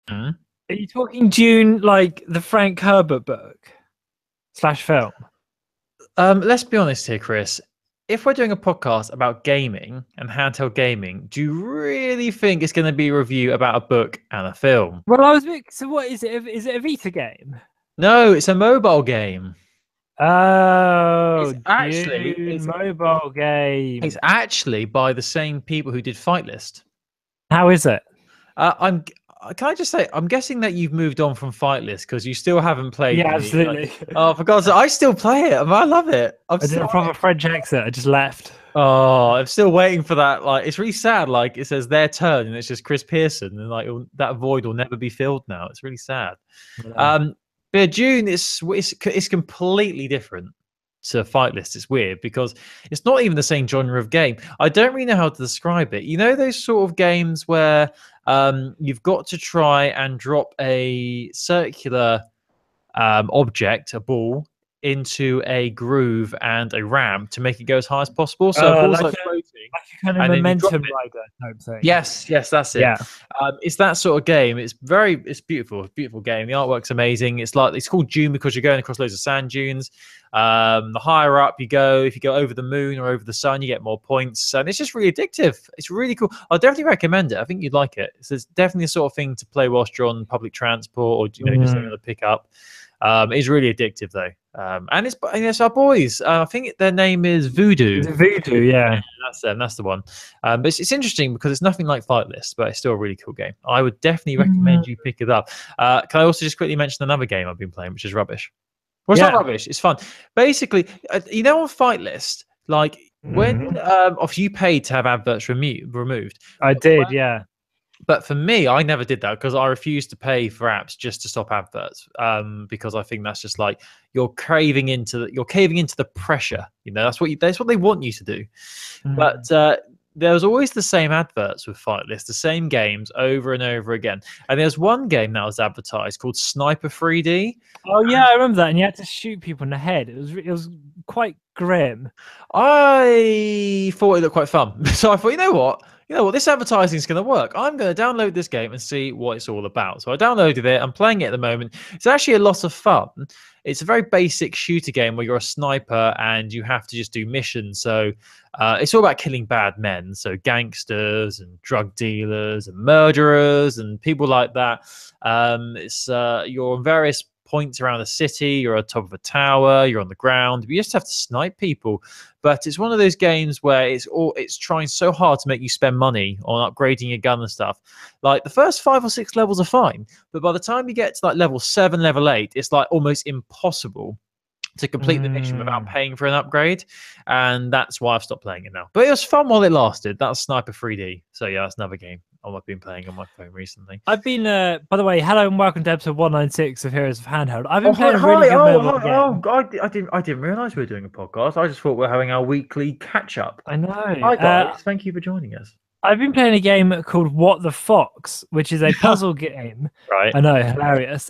Mm. Are you talking Dune, like the Frank Herbert book slash film? Let's be honest here, Chris. If we're doing a podcast about gaming and handheld gaming, do you really think it's going to be a review about a book and a film? Well, I was. So, what is it? Is it a Vita game? No, it's a mobile game. Oh, It's actually Dune it's mobile it's game. actually by the same people who did Fight List. How is it? I'm. Can I just say, I'm guessing that you've moved on from Fight List because you still haven't played Yeah, the. absolutely. Oh, for God's sake, I still play it. I love it. I'm I did still. a proper French exit. I just left. Oh, I'm still waiting for that. Like, it's really sad. Like, it says their turn, and it's just Chris Pearson, and like that void will never be filled now. It's really sad. Yeah. Um, but June is completely different to Fight List. It's weird because it's not even the same genre of game. I don't really know how to describe it. You know those sort of games where you've got to try and drop a circular object, a ball, into a groove and a ramp to make it go as high as possible. So a ball's Like like floating, like a kind of and then you drop momentum it. rider type thing. Yes, that's it. Yeah. It's that sort of game. It's beautiful, beautiful game. The artwork's amazing. It's called Dune because you're going across loads of sand dunes. The higher up you go, if you go over the moon or over the sun, you get more points, and it's just really addictive. It's really cool. I'll definitely recommend it. I think you'd like it. It's definitely the sort of thing to play whilst you're on public transport or just something to pick up. It's really addictive though, and it's our boys. I think their name is Voodoo. Voodoo, yeah. That's them. That's the one. But it's interesting because it's nothing like Fight List, but it's still a really cool game. I would definitely recommend you pick it up. Can I also just quickly mention another game I've been playing, which is rubbish? Well, it's not rubbish. It's fun. Basically, on Fight List, like when obviously you paid to have adverts removed. I did, yeah. But for me, I never did that because I refuse to pay for apps just to stop adverts. Because I think that's just like you're caving into the pressure. That's what they want you to do. But there was always the same adverts with Fight List, the same games over and over again. And there's one game that was advertised called Sniper 3D. Oh yeah, I remember that. And you had to shoot people in the head. It was quite grim. I thought it looked quite fun, so I thought, you know what, this advertising is going to work. I'm going to download this game and see what it's all about. So I downloaded it. I'm playing it at the moment. It's actually a lot of fun. It's a very basic shooter game where you're a sniper and you have to just do missions. So it's all about killing bad men, so gangsters and drug dealers and murderers and people like that. You're on various points around the city. You're on top of a tower. You're on the ground. You just have to snipe people. But it's one of those games where it's trying so hard to make you spend money on upgrading your gun and stuff. Like the first 5 or 6 levels are fine, but by the time you get to like level 7, level 8, it's like almost impossible to complete the mission without paying for an upgrade, and that's why I've stopped playing it now. But it was fun while it lasted. That was Sniper 3D. So yeah, that's another game I've been playing on my phone recently. I've been, by the way, hello and welcome to episode 196 of Heroes of Handheld. I've been playing a really good mobile game. I didn't realize we were doing a podcast. I just thought we were having our weekly catch up. I know. Hi guys, thank you for joining us. I've been playing a game called What the Fox, which is a puzzle game. Right. I know, hilarious.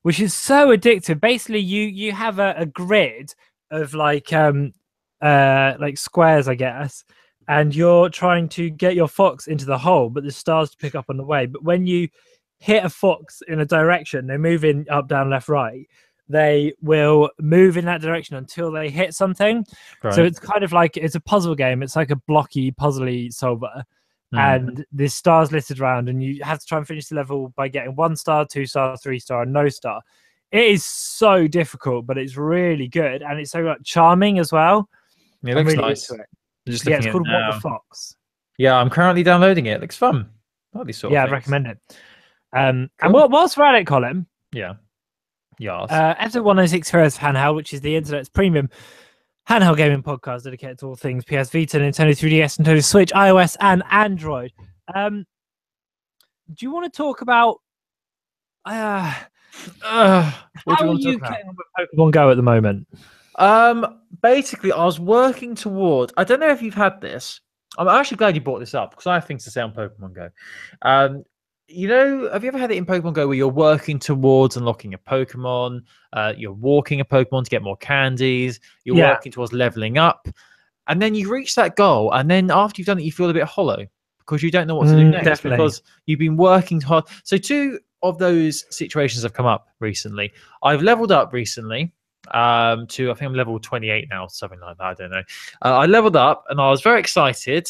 Which is so addictive. Basically, you have a grid of like squares, I guess, and you're trying to get your fox into the hole, but there's stars to pick up on the way. But when you hit a fox in a direction, they move in up, down, left, right. They will move in that direction until they hit something. Right. So it's kind of like it's a puzzle game. It's like a blocky, puzzly solver. And there's stars listed around, and you have to try and finish the level by getting 1 star, 2 star, 3 star, and no star. It is so difficult, but it's really good, and it's so charming as well. It looks really nice. It's called What the Fox. Yeah, I'm currently downloading it. It looks fun. I'd recommend it. Cool. And whilst we're at it, Colin. Yeah. Yes. Episode 106 Heroes of Handheld, which is the internet's premium handheld gaming podcast dedicated to all things PS Vita, Nintendo 3DS, Nintendo Switch, iOS, and Android. Do you want to talk about how are you getting on with Pokemon Go at the moment? Basically, I was working toward. I don't know if you've had this. I'm actually glad you brought this up because I have things to say on Pokemon Go. Have you ever had it in Pokemon Go where you're working towards unlocking a Pokemon, you're walking a Pokemon to get more candies, you're working towards leveling up, and then you reach that goal, and then after you've done it, you feel a bit hollow because you don't know what to do next because you've been working hard. So 2 of those situations have come up recently. I've leveled up recently to, I think I'm level 28 now, something like that. I don't know. I leveled up and I was very excited.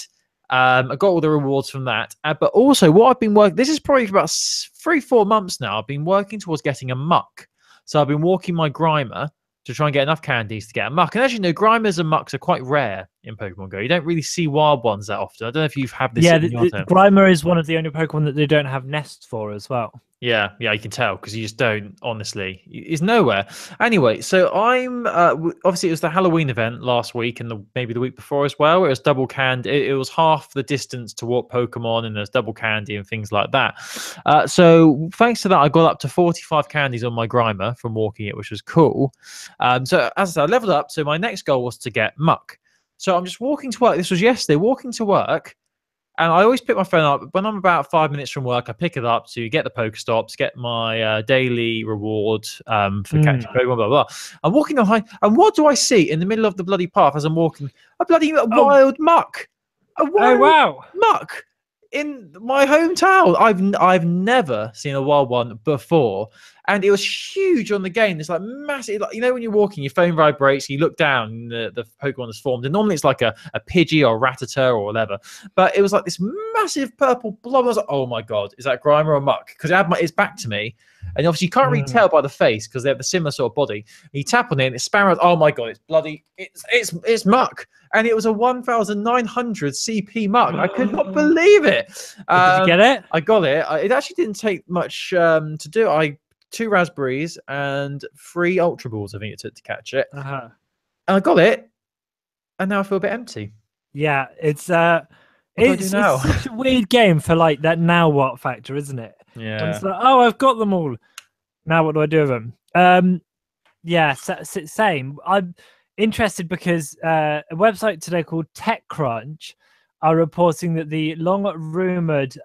I got all the rewards from that. But also, what I've been working, this is probably for about 3-4 months now. I've been working towards getting a muck. So I've been walking my Grimer to try and get enough candies to get a muck. And as you know, Grimers and mucks are quite rare in Pokemon Go. You don't really see wild ones that often. I don't know if you've had this. Yeah, in your the Grimer is one of the only Pokemon that they don't have nests for as well. Yeah, you can tell because you just don't, honestly. It's nowhere. Anyway, so I'm obviously it was the Halloween event last week and maybe the week before as well. It was double candy. It was half the distance to walk Pokemon and there's double candy and things like that. So thanks to that, I got up to 45 candies on my Grimer from walking it, which was cool. So as I said, I leveled up. So my next goal was to get Muck. So I'm just walking to work. This was yesterday, walking to work. And I always pick my phone up when I'm about 5 minutes from work. I pick it up to get the Pokestops, get my daily reward for catching Pokemon, blah, blah. I'm walking behind, and what do I see in the middle of the bloody path as I'm walking? A bloody wild muck. A wild muck in my hometown. I've never seen a wild one before, and it was huge on the game. It's like massive, like, you know, when you're walking, your phone vibrates, you look down, and the Pokemon has formed, and normally it's like a Pidgey or a Rattata or whatever, but it was like this massive purple blob. I was like, oh my god, is that Grimer or Muck? Because its back to me, and obviously you can't really tell by the face because they have the similar sort of body. You tap on it, and it's Sparrow. Oh my god, it's bloody, it's Muck. And it was a 1,900 CP Muck. I could not believe it. Did you get it? I got it. It actually didn't take much to do. 2 raspberries and 3 Ultra Balls, I think it took to catch it. And I got it. And now I feel a bit empty. Yeah, it's such a weird game for like that now what factor, isn't it? Yeah. It's like, oh, I've got them all. Now what do I do with them? Yeah, same. I'm interested because a website today called TechCrunch are reporting that the long-rumored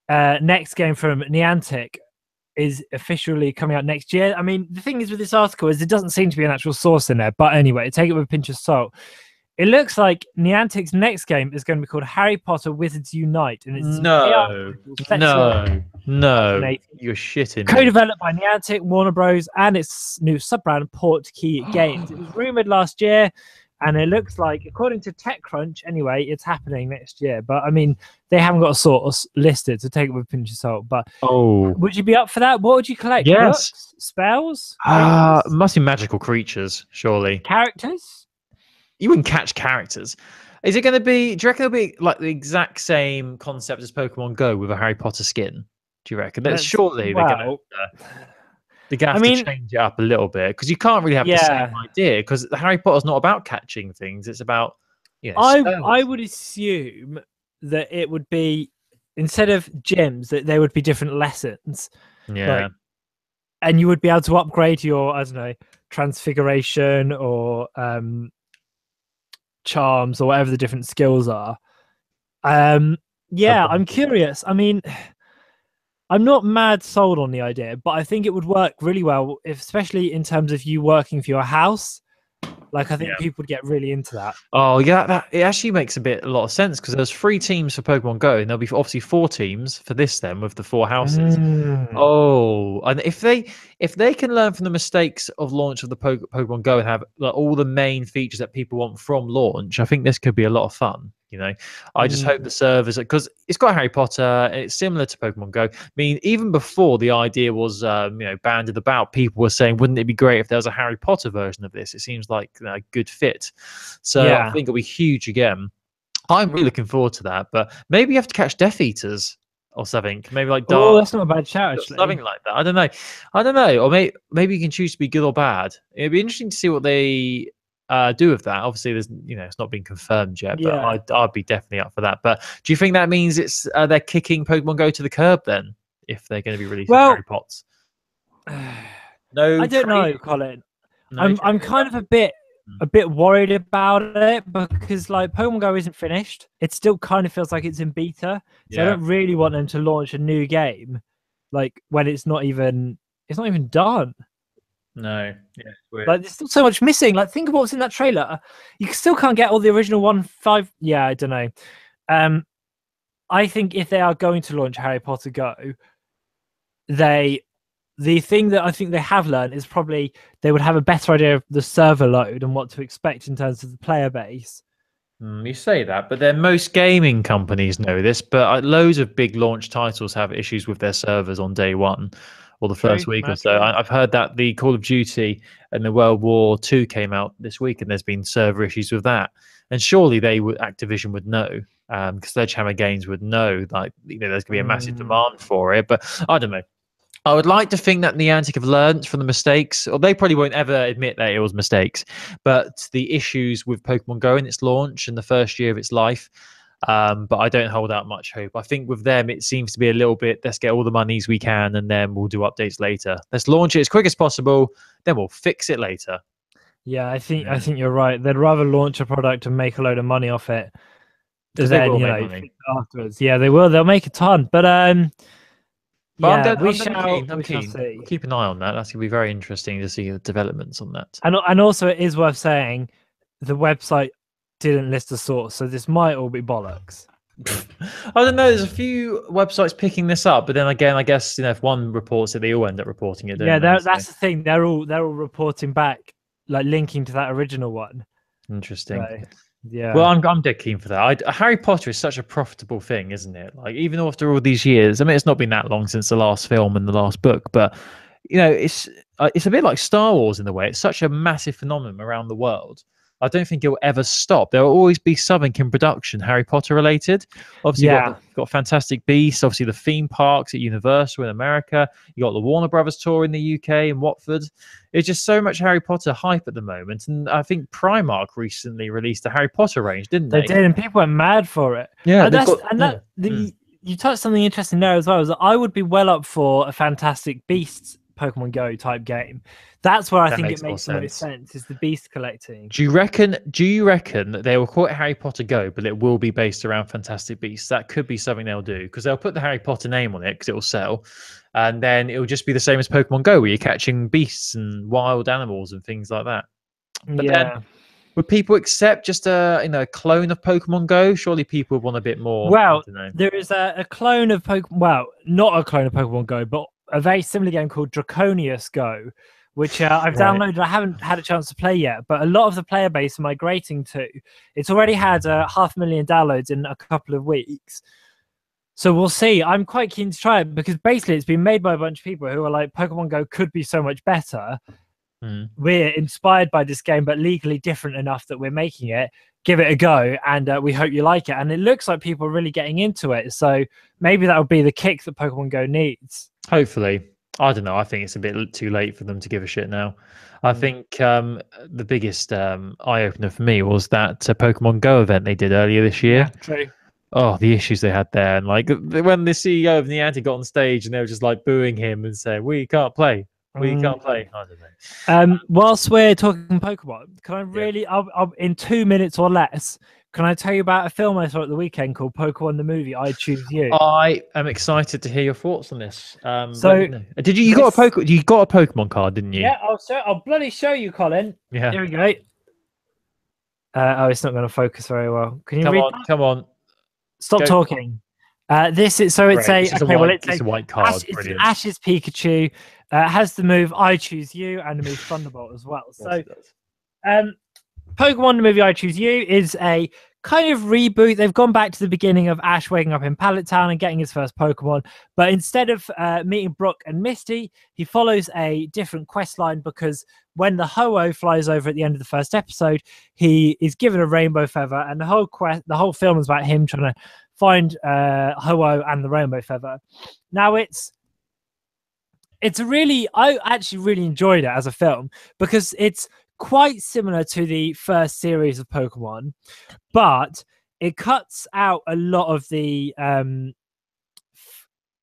next game from Niantic is officially coming out next year. I mean, the thing is with this article is it doesn't seem to be an actual source in there, but anyway, take it with a pinch of salt. It looks like Niantic's next game is going to be called Harry Potter Wizards Unite, and it's no, you're shitting. Co-developed by Niantic, Warner Bros, and its new sub-brand Portkey Games. It was rumored last year, and it looks like, according to TechCrunch, anyway, it's happening next year. But I mean, they haven't got a source listed, so take it with a pinch of salt. But would you be up for that? What would you collect? Yes, books? Spells? Must be magical creatures, surely. Characters? You wouldn't catch characters. Is it going to be? Do you reckon it'll be like the exact same concept as Pokemon Go with a Harry Potter skin? Do you reckon? Surely they're going to have to change it up a little bit because you can't really have the same idea because Harry Potter's not about catching things; it's about I would assume that it would be, instead of gyms, that there would be different lessons. Yeah. And you would be able to upgrade your, I don't know, transfiguration or charms or whatever the different skills are. I'm curious. I mean, I'm not mad sold on the idea, but I think it would work really well, especially in terms of you working for your house. Like, I think people would get really into that. Oh, yeah, that it actually makes a lot of sense because there's 3 teams for Pokemon Go, and there'll be obviously 4 teams for this then with the 4 houses. Oh, and if they can learn from the mistakes of launch of the Pokemon Go and have like, all the main features that people want from launch, I think this could be a lot of fun. You know, I just hope the servers, because it's got Harry Potter, it's similar to Pokemon Go. I mean, even before the idea was, banded about, people were saying, wouldn't it be great if there was a Harry Potter version of this? It seems like a good fit. So I think it'll be huge again. I'm really looking forward to that, but maybe you have to catch Death Eaters or something. Maybe like dark. Oh, that's not a bad shout, actually. Something like that. I don't know. Or maybe you can choose to be good or bad. It'd be interesting to see what they do with that. Obviously, there's it's not been confirmed yet, but I'd be definitely up for that. But do you think that means it's they're kicking Pokemon Go to the curb then, if they're going to be releasing Harry Potters? No, I don't know, Colin. I'm kind of a bit worried about it because like Pokemon Go isn't finished. It still kind of feels like it's in beta. So I don't really want them to launch a new game like when it's not even done. No, it's weird. Like there's still so much missing. Like think of what's in that trailer. You still can't get all the original 1.5. Yeah, I don't know. I think if they are going to launch Harry Potter Go, the thing that I think they have learned is probably they would have a better idea of the server load and what to expect in terms of the player base. You say that, but then most gaming companies know this. But loads of big launch titles have issues with their servers on day one or the first week or so. I've heard that the Call of Duty and the World War II came out this week, and there's been server issues with that. And surely Activision would know, because Sledgehammer Games would know, like, there's going to be a massive demand for it. But I don't know. I would like to think that Niantic have learned from the mistakes, or they probably won't ever admit that it was mistakes, but the issues with Pokemon Go in its launch and the first year of its life. But I don't hold out much hope. I think with them, it seems to be a little bit, let's get all the monies we can, and then we'll do updates later. Let's launch it as quick as possible, then we'll fix it later. Yeah, I think you're right. They'd rather launch a product and make a load of money off it than, money afterwards. Yeah, they will. They'll make a ton. But yeah, I'm keen. Keep an eye on that. That's going to be very interesting to see the developments on that. And also, it is worth saying the website didn't list a source, so this might all be bollocks. I don't know. There's a few websites picking this up, but then again, I guess if one reports it, they all end up reporting it. That's the thing. They're all reporting back, like linking to that original one. Interesting. So, yeah. Well, I'm dead keen for that. Harry Potter is such a profitable thing, isn't it? Like, even after all these years, I mean, it's not been that long since the last film and the last book, but it's a bit like Star Wars in the way. It's such a massive phenomenon around the world. I don't think it will ever stop. There will always be something in production Harry Potter related. Obviously, you've got Fantastic Beasts, obviously the theme parks at Universal in America. You got the Warner Brothers tour in the UK in Watford. It's just so much Harry Potter hype at the moment. And I think Primark recently released a Harry Potter range, didn't they? They did, and people went mad for it. Yeah. You touched something interesting there as well. Is that I would be well up for a Fantastic Beasts Pokemon Go type game. That's where I think it makes the most sense, is the beast collecting. Do you reckon that they will call it Harry Potter Go, but it will be based around Fantastic Beasts? That could be something they'll do, because they'll put the Harry Potter name on it because it will sell. And then it'll just be the same as Pokemon Go, where you're catching beasts and wild animals and things like that. But then, would people accept just a clone of Pokemon Go? Surely people would want a bit more. Well, there is a clone of Pokemon. Well, not a clone of Pokemon Go, but a very similar game called Draconius Go, which I've downloaded. I haven't had a chance to play yet, but a lot of the player base are migrating to. It's already had 500,000 downloads in a couple of weeks. So we'll see. I'm quite keen to try it, because basically it's been made by a bunch of people who are like, Pokemon Go could be so much better. We're inspired by this game, but legally different enough that we're making it. Give it a go, and we hope you like it. And it looks like people are really getting into it. So maybe that would be the kick that Pokemon Go needs. Hopefully. I don't know. I think it's a bit too late for them to give a shit now. I think the biggest eye-opener for me was that Pokemon Go event they did earlier this year. Yeah, true. Oh, the issues they had there. And like when the CEO of Niantic got on stage and they were just like booing him and saying, we can't play. We can't play. I don't know. Whilst we're talking Pokemon, can I really, I'll, in 2 minutes or less, can I tell you about a film I saw at the weekend called Pokemon the Movie, I Choose You? I am excited to hear your thoughts on this. Did you got a Pokemon card, didn't you? Yeah, I'll bloody show you, Colin. Yeah. Here we go. It's not going to focus very well. Can you read that? Come on. Stop talking. It's a white card. It's Ash's Pikachu. Has the move I Choose You and the move Thunderbolt as well. So, Pokemon the Movie I Choose You is a kind of reboot. They've gone back to the beginning of Ash waking up in Pallet Town and getting his first Pokemon, but instead of meeting Brooke and Misty, he follows a different quest line, because when the Ho-Oh flies over at the end of the first episode, he is given a rainbow feather, and the whole film is about him trying to find Ho-Oh and the rainbow feather. Now I actually really enjoyed it as a film, because it's quite similar to the first series of Pokemon, but it cuts out a lot of the not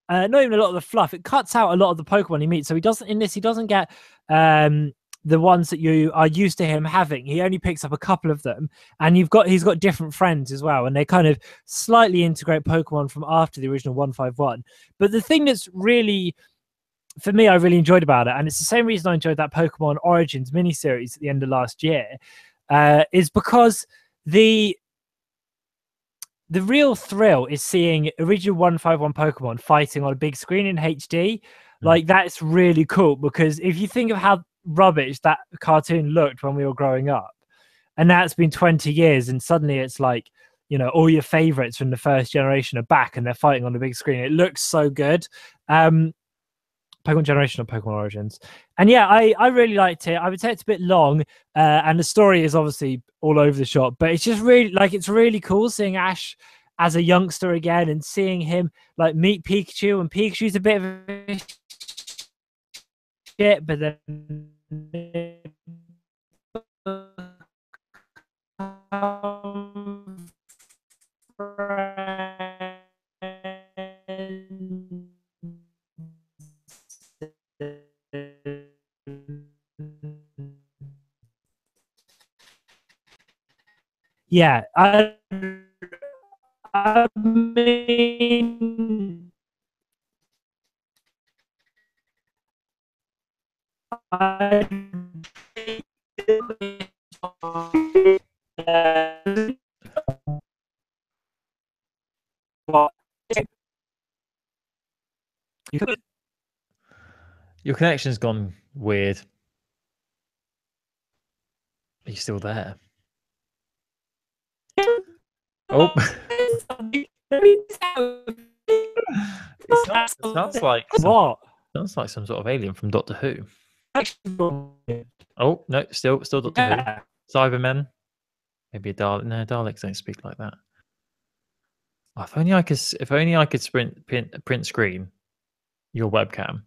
even a lot of the fluff. It cuts out a lot of the Pokemon he meets. So he doesn't get the ones that you are used to him having. He only picks up a couple of them, and he's got different friends as well, and they kind of slightly integrate Pokemon from after the original 151. But the thing that's really, for me, I really enjoyed about it, and it's the same reason I enjoyed that Pokemon Origins miniseries at the end of last year, is because the real thrill is seeing original 151 Pokemon fighting on a big screen in HD. Like that's really cool, because if you think of how rubbish that cartoon looked when we were growing up, and now it's been 20 years and suddenly it's like, you know, all your favorites from the first generation are back and they're fighting on the big screen. It looks so good. Pokemon Generation or Pokemon Origins. And yeah, I really liked it. I would say it's a bit long, and the story is obviously all over the shop, but it's just really like, it's really cool seeing Ash as a youngster again and seeing him like meet Pikachu, and Pikachu's a bit of a shit, but then yeah, I mean, Your connection's gone weird. Are you still there? Oh. It sounds like what? Sounds like some sort of alien from Doctor Who. Oh no, still Doctor Who. Cybermen. Maybe a Dalek. No, Daleks don't speak like that. Oh, if only I could print screen your webcam,